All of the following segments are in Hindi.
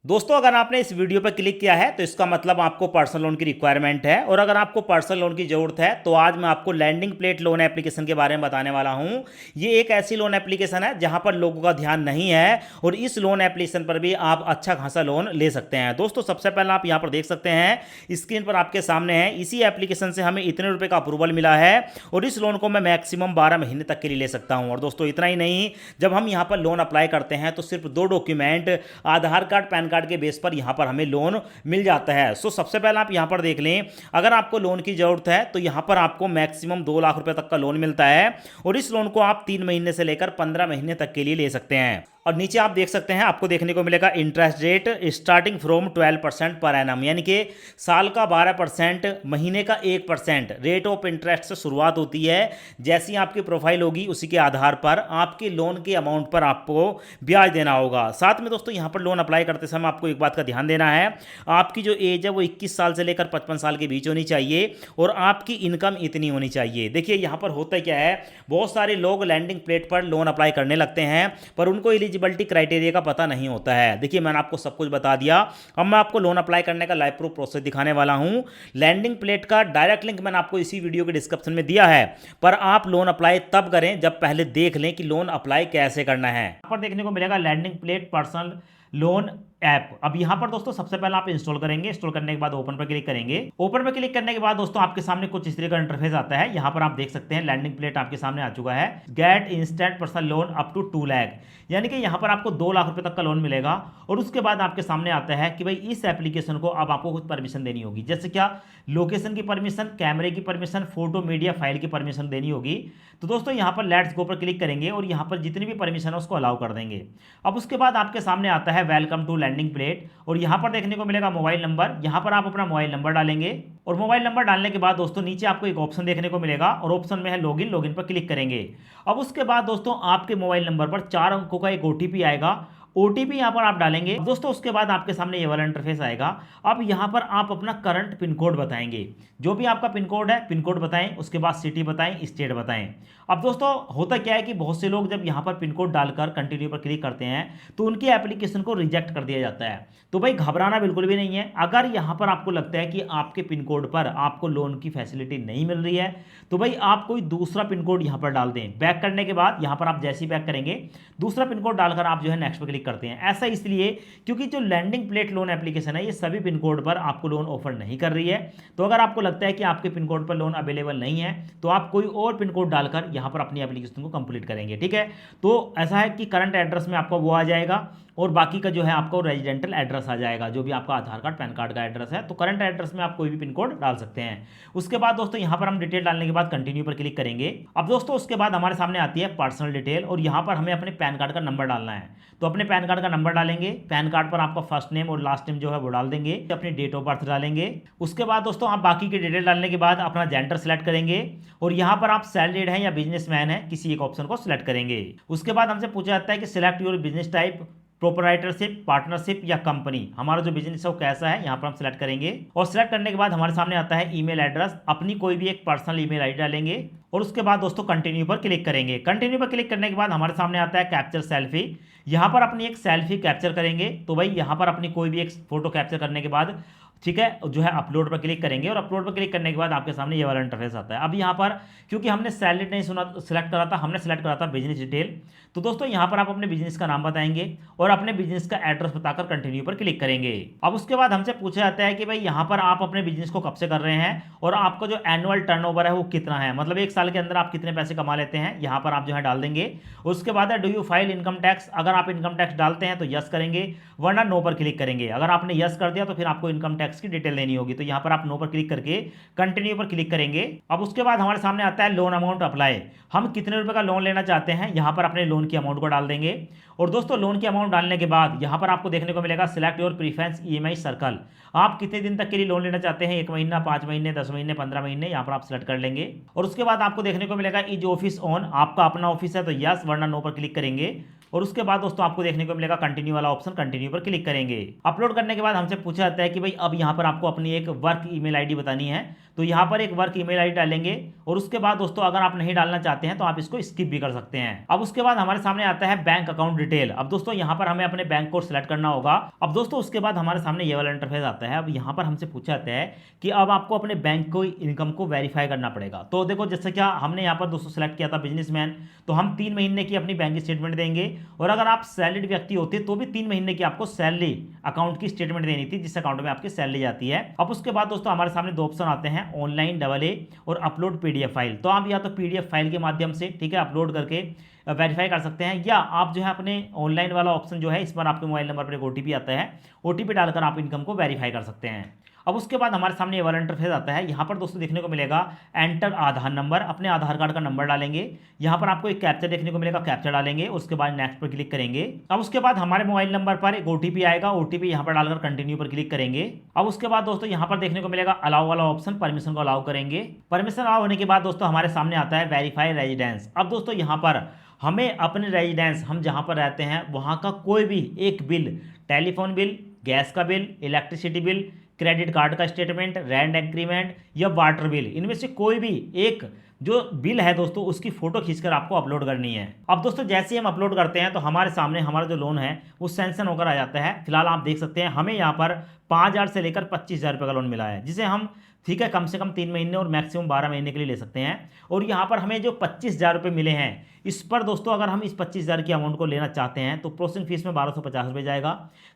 दोस्तों अगर आपने इस वीडियो पर क्लिक किया है तो इसका मतलब आपको पर्सनल लोन की रिक्वायरमेंट है, और अगर आपको पर्सनल लोन की ज़रूरत है तो आज मैं आपको लैंडिंग प्लेट लोन एप्लीकेशन के बारे में बताने वाला हूं। ये एक ऐसी लोन एप्लीकेशन है जहां पर लोगों का ध्यान नहीं है, और इस लोन एप्लीकेशन पर भी आप अच्छा खासा लोन ले सकते हैं। दोस्तों सबसे पहले आप यहां पर देख सकते हैं, स्क्रीन पर आपके सामने है, इसी एप्लीकेशन से हमें इतने रुपये का अप्रूवल मिला है, और इस लोन को मैं मैक्सिमम 12 महीने तक के लिए ले सकता हूँ। और दोस्तों इतना ही नहीं, जब हम यहाँ पर लोन अप्लाई करते हैं तो सिर्फ 2 डॉक्यूमेंट, आधार कार्ड पैन कार्ड के बेस पर यहाँ पर हमें लोन मिल जाता है। सो सबसे पहले आप यहाँ पर देख लें, अगर आपको लोन की ज़रूरत है तो यहाँ पर आपको मैक्सिमम 2 लाख रुपए तक का लोन मिलता है, और इस लोन को आप 3 महीने से लेकर 15 महीने तक के लिए ले सकते हैं। और नीचे आप देख सकते हैं, आपको देखने को मिलेगा interest rate starting from 12% per annum, यानी कि साल का 12%, महीने का 1% रेट ऑफ इंटरेस्ट से शुरुआत होती है। जैसी आपकी प्रोफाइल होगी उसी के आधार पर आपके लोन के अमाउंट पर आपको ब्याज देना होगा। साथ में दोस्तों यहाँ पर लोन अप्लाई करते समय आपको एक बात का ध्यान देना है, आपकी जो एज है वो 21 साल से लेकर 55 साल के बीच होनी चाहिए, और आपकी इनकम इतनी होनी चाहिए। देखिए यहाँ पर होता क्या है, बहुत सारे लोग लैंडिंग प्लेट पर लोन अप्लाई करने लगते हैं पर उनको एलिजिबिलिटी क्राइटेरिया का पता नहीं होता है। देखिए मैंने आपको सब कुछ बता दिया, अब मैं आपको लोन अप्लाई करने का लाइव प्रूफ प्रोसेस दिखाने वाला हूं। लैंडिंग प्लेट का डायरेक्ट लिंक मैंने आपको इसी वीडियो के डिस्क्रिप्शन में दिया है, पर आप लोन अप्लाई तब करें जब पहले देख लें कि लोन अप्लाई कैसे करना है। यहाँ पर देखने को मिलेगा lending plate personal loan app. अब यहां पर दोस्तों सबसे पहले आप इंस्टॉल करेंगे, इंस्टॉल करने के बाद ओपन पर क्लिक करेंगे। ओपन पर क्लिक करने के बाद दोस्तों आपके सामने कुछ इस तरह का इंटरफेस आता है। यहां पर आप देख सकते हैं लैंडिंग प्लेट आपके सामने आ चुका है। Get instant personal loan up to 2 lakh, यानी कि यहां पर आपको 2 लाख रुपए तक का लोन मिलेगा। और उसके बाद आपके सामने आता है कि भाई इस एप्लीकेशन को अब आपको कुछ परमिशन देनी होगी, जैसे क्या लोकेशन की परमिशन, कैमरे की परमिशन, फोटो मीडिया फाइल की परमिशन देनी होगी। तो दोस्तों यहां पर लेट्स गो पर क्लिक करेंगे और यहां पर जितनी भी परमिशन है उसको अलाउ कर देंगे। अब उसके बाद आपके सामने आता है वेलकम टू लैंडिंग प्लेट, और यहां पर देखने को मिलेगा मोबाइल नंबर। यहां पर आप अपना मोबाइल नंबर डालेंगे, और मोबाइल नंबर डालने के बाद दोस्तों नीचे आपको एक ऑप्शन देखने को मिलेगा, और ऑप्शन में है लॉगिन, लॉगिन पर क्लिक करेंगे। अब उसके बाद दोस्तों आपके मोबाइल नंबर पर 4 अंकों का एक ओटीपी आएगा, ओटीपी यहां पर आप डालेंगे दोस्तों। उसके बाद आपके सामने ये वाला इंटरफेस आएगा। अब यहां पर आप अपना करंट पिन कोड बताएंगे, जो भी आपका पिन कोड है पिन कोड बताएं, उसके बाद सिटी बताएं, स्टेट बताएं। अब दोस्तों होता क्या है कि बहुत से लोग जब यहां पर पिन कोड डालकर कंटिन्यू पर क्लिक करते हैं तो उनकी एप्लीकेशन को रिजेक्ट कर दिया जाता है। तो भाई घबराना बिल्कुल भी नहीं है। अगर यहां पर आपको लगता है कि आपके पिन कोड पर आपको लोन की फैसिलिटी नहीं मिल रही है तो भाई आप कोई दूसरा पिन कोड यहां पर डाल दें। बैक करने के बाद यहां पर आप जैसे ही बैक करेंगे दूसरा पिन कोड डालकर आप जो है नेक्स्ट पर क्लिक करते हैं। ऐसा इसलिए क्योंकि जो लैंडिंग प्लेट लोन एप्लीकेशन है ये सभी पिन कोड पर आपको लोन ऑफर नहीं कर रही है। तो अगर आपको लगता है कि आपके पिन कोड पर लोन अवेलेबल नहीं है तो आप कोई और पिन कोड डालकर यहां पर अपनी एप्लीकेशन को कंप्लीट करेंगे, ठीक है। तो ऐसा है कि करंट एड्रेस में आपका वो आ जाएगा, और बाकी का जो है आपको रेजिडेंटल एड्रेस आ जाएगा, जो भी आपका आधार कार्ड पैन कार्ड का एड्रेस है। तो करंट एड्रेस में आप कोई भी पिन कोड डाल सकते हैं। उसके बाद दोस्तों यहां पर हम डिटेल डालने के बाद कंटिन्यू पर क्लिक करेंगे। अब दोस्तों उसके बाद हमारे सामने आती है पर्सनल डिटेल, और यहां पर हमें अपने पैन कार्ड का नंबर डालना है। तो अपने पैन कार्ड का नंबर डालेंगे, पैन कार्ड पर आपका फर्स्ट नेम और लास्ट नेम जो है वो डाल देंगे, अपनी डेट ऑफ बर्थ डालेंगे। उसके बाद दोस्तों आप बाकी की डिटेल डालने के बाद अपना जेंडर सेलेक्ट करेंगे, और यहां पर आप सैलरीड हैं या बिजनेसमैन है किसी एक ऑप्शन को सिलेक्ट करेंगे। उसके बाद हमसे पूछा जाता है कि select your business type, proprietorship, partnership या कंपनी। हमारा जो बिजनेस है वो कैसा है यहाँ पर हम सिलेक्ट करेंगे, और सिलेक्ट करने के बाद हमारे सामने आता है ईमेल एड्रेस। अपनी कोई भी एक पर्सनल ईमेल आईडी डालेंगे, और उसके बाद दोस्तों कंटिन्यू पर क्लिक करेंगे। कंटिन्यू पर क्लिक करने के बाद हमारे सामने आता है कैप्चर सेल्फी। यहाँ पर अपनी एक सेल्फी कैप्चर करेंगे। तो भाई यहाँ पर अपनी कोई भी एक फोटो कैप्चर करने के बाद ठीक है जो है अपलोड पर क्लिक करेंगे, और अपलोड पर क्लिक करने के बाद आपके सामने ये वाला इंटरफेस आता है। अब यहाँ पर क्योंकि हमने सैलरी नहीं सुना सिलेक्ट करा था, हमने सेलेक्ट करा था बिजनेस डिटेल। तो दोस्तों यहाँ पर आप अपने बिजनेस का नाम बताएंगे और अपने बिजनेस का एड्रेस बताकर कंटिन्यू पर क्लिक करेंगे। अब उसके बाद हमसे पूछा जाता है कि भाई यहाँ पर आप अपने बिजनेस को कब से कर रहे हैं, और आपका जो एनुअल टर्नओवर है वो कितना है, मतलब 1 साल के अंदर आप कितने पैसे कमा लेते हैं, यहाँ पर आप जो है डाल देंगे। उसके बाद है do you file income tax. अगर आप इनकम टैक्स डालते हैं तो यस करेंगे, वरना नो पर क्लिक करेंगे। अगर आपने यस कर दिया तो फिर आपको इनकम टैक्स की डिटेल देनी होगी। तो यहाँ पर आप नो पर क्लिक करके कंटिन्यू पर क्लिक करेंगे। अब उसके बाद हमारे सामने आता है लोन अमाउंट अप्लाई। हम कितने रुपए का लोन लेना चाहते हैं यहाँ पर अपने लोन की अमाउंट को डाल देंगे। और दोस्तों लोन की अमाउंट डालने के बाद यहाँ पर आपको देखने को मिलेगा select your preference EMI circle. आप कितने दिन तक के लिए लोन लेना चाहते हैं, 1 महीना, 5 महीने, 10 महीने, 15 महीने, यहाँ पर आप सिलेक्ट कर लेंगे। और उसके बाद आपको देखने को मिलेगा इज ऑफिस ऑन। आपका अपना ऑफिस है तो यस, वरना नो पर क्लिक करेंगे। और उसके बाद दोस्तों आपको देखने को मिलेगा कंटिन्यू वाला ऑप्शन, कंटिन्यू पर क्लिक करेंगे। अपलोड करने के बाद हमसे पूछा जाता है कि भाई अब यहाँ पर आपको अपनी एक वर्क ईमेल आईडी बतानी है। तो यहाँ पर एक वर्क ईमेल आईडी डालेंगे और उसके बाद दोस्तों अगर आप नहीं डालना चाहते हैं तो आप इसको स्किप भी कर सकते हैं। अब उसके बाद हमारे सामने आता है बैंक अकाउंट डिटेल। अब दोस्तों यहाँ पर हमें अपने बैंक को सिलेक्ट करना होगा। अब दोस्तों उसके बाद हमारे सामने ये वाला इंटरफेस आता है। अब यहाँ पर हमसे पूछा जाता है कि अब आपको अपने बैंक को इनकम को वेरीफाई करना पड़ेगा। तो देखो जैसे क्या हमने यहाँ पर दोस्तों सेलेक्ट किया था बिजनेसमैन, तो हम 3 महीने की अपनी बैंक स्टेटमेंट देंगे और अगर आप सैलरीड व्यक्ति होते तो भी 3 महीने की आपको सैलरी अकाउंट की स्टेटमेंट देनी थी, जिस अकाउंट में आपकी सैलरी जाती है। अब उसके बाद दोस्तों हमारे सामने 2 ऑप्शन आते हैं, ऑनलाइन AA और अपलोड PDF फाइल। तो आप या तो PDF फाइल के माध्यम से ठीक है अपलोड करके वेरीफाई कर सकते हैं, या आप जो है अपने ऑनलाइन वाला ऑप्शन जो है इस पर आपके मोबाइल नंबर पर एक OTP आता है, OTP डालकर आप इनकम को वेरीफाई कर सकते हैं। अब उसके बाद हमारे सामने ये वाला इंटरफेस आता है। यहाँ पर दोस्तों देखने को मिलेगा एंटर आधार नंबर, अपने आधार कार्ड का नंबर डालेंगे। यहाँ पर आपको एक कैप्चा देखने को मिलेगा, कैप्चा डालेंगे, उसके बाद नेक्स्ट पर क्लिक करेंगे। अब उसके बाद हमारे मोबाइल नंबर पर एक OTP आएगा, OTP यहाँ पर डालकर कंटिन्यू पर क्लिक करेंगे। अब उसके बाद दोस्तों यहाँ पर देखने को मिलेगा अलाउ वाला ऑप्शन, परमिशन को अलाउ करेंगे। परमिशन अलाउ होने के बाद दोस्तों हमारे सामने आता है वेरीफाई रेजिडेंस। अब दोस्तों यहाँ पर हमें अपने रेजिडेंस, हम जहाँ पर रहते हैं वहाँ का कोई भी एक बिल, टेलीफोन बिल, गैस का bill, electricity bill, credit card का स्टेटमेंट, रेंट एग्रीमेंट या वाटर बिल, इनमें से कोई भी एक जो बिल है दोस्तों उसकी फोटो खींचकर आपको अपलोड करनी है। अब दोस्तों जैसे ही हम अपलोड करते हैं तो हमारे सामने हमारा जो लोन है वो सैंक्शन होकर आ जाता है। फिलहाल आप देख सकते हैं हमें यहाँ पर 5,000 से लेकर 25,000 रुपये का लोन मिला है, जिसे हम ठीक है कम से कम 3 महीने और मैक्सिमम 12 महीने के लिए ले सकते हैं। और यहाँ पर हमें जो 25,000 रुपये मिले हैं, इस पर दोस्तों अगर हम इस 25,000 की अमाउंट को लेना चाहते हैं तो प्रोसेसिंग फीस में 1250 रुपये जाएगा,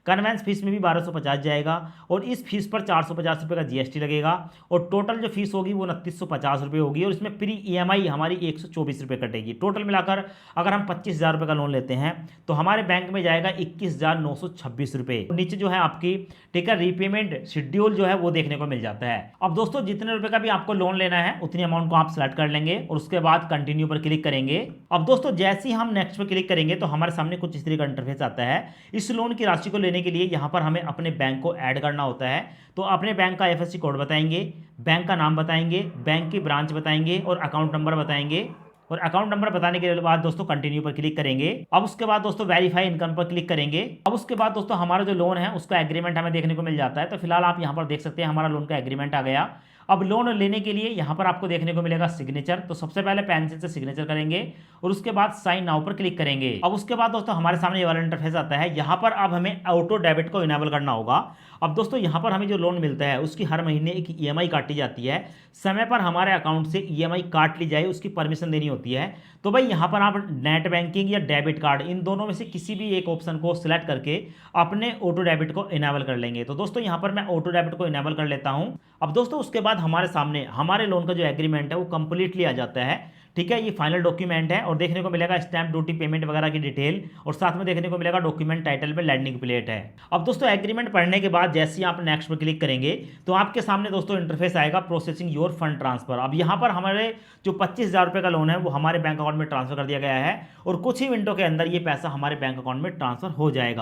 कन्वेंस फीस में भी 1250 जाएगा और इस फीस पर 450 रुपये का GST लगेगा और टोटल जो फीस होगी वो 2950 रुपये होगी और इसमें प्री EMI हमारी 124 रुपये कटेगी। टोटल मिलाकर अगर हम 25,000 रुपये का लोन लेते हैं तो हमारे बैंक में जाएगा 21,926 रुपये। नीचे जो है आपकी ठीक है रीपेमेंट शेड्यूल जो है वो देखने को मिल जाता है। अब दोस्तों जितने रुपए का भी आपको लोन लेना है उतनी अमाउंट को आप सेलेक्ट कर लेंगे और उसके बाद कंटिन्यू पर क्लिक करेंगे। अब दोस्तों जैसे ही हम नेक्स्ट पर क्लिक करेंगे तो हमारे सामने कुछ इस तरह का इंटरफेस आता है। इस लोन की राशि को लेने के लिए यहाँ पर हमें अपने बैंक को ऐड करना होता है। तो अपने बैंक का IFSC कोड बताएंगे, बैंक का नाम बताएंगे, बैंक की ब्रांच बताएंगे और अकाउंट नंबर बताएंगे और अकाउंट नंबर बताने के बाद दोस्तों कंटिन्यू पर क्लिक करेंगे। अब उसके बाद दोस्तों वेरीफाई इनकम पर क्लिक करेंगे। अब उसके बाद दोस्तों हमारा जो लोन है उसका एग्रीमेंट हमें देखने को मिल जाता है। तो फिलहाल आप यहाँ पर देख सकते हैं हमारा लोन का एग्रीमेंट आ गया। अब लोन लेने के लिए यहाँ पर आपको देखने को मिलेगा सिग्नेचर। तो सबसे पहले पेंसिल से सिग्नेचर करेंगे और उसके बाद साइन नाउ पर क्लिक करेंगे। अब उसके बाद दोस्तों हमारे सामने ये वाला इंटरफेस आता है। यहाँ पर अब हमें ऑटो डेबिट को इनेबल करना होगा। अब दोस्तों यहाँ पर हमें जो लोन मिलता है उसकी हर महीने एक EMI काटी जाती है। समय पर हमारे अकाउंट से EMI काट ली जाए उसकी परमिशन देनी होती है। तो भाई यहाँ पर आप नेट बैंकिंग या डेबिट कार्ड इन दोनों में से किसी भी एक ऑप्शन को सिलेक्ट करके अपने ऑटो डेबिट को इनेबल कर लेंगे। तो दोस्तों यहाँ पर मैं ऑटो डेबिट को इनेबल कर लेता हूँ। अब दोस्तों उसके बाद हमारे सामने हमारे लोन का जो एग्रीमेंट है वो कंप्लीटली आ जाता है। ठीक है, ये फाइनल डॉक्यूमेंट है और देखने को मिलेगा स्टैम्प ड्यूटी पेमेंट वगैरह की डिटेल और साथ में देखने को मिलेगा डॉक्यूमेंट टाइटल में लैंडिंग प्लेट है। अब दोस्तों एग्रीमेंट पढ़ने के बाद जैसे ही आप नेक्स्ट पर क्लिक करेंगे तो आपके सामने दोस्तों इंटरफेस आएगा प्रोसेसिंग योर फंड ट्रांसफर। अब यहाँ पर हमारे जो 25,000 रुपये का लोन है वो हमारे बैंक अकाउंट में ट्रांसफर कर दिया गया है और कुछ ही मिनटों के अंदर ये पैसा हमारे बैंक अकाउंट में ट्रांसफर हो जाएगा।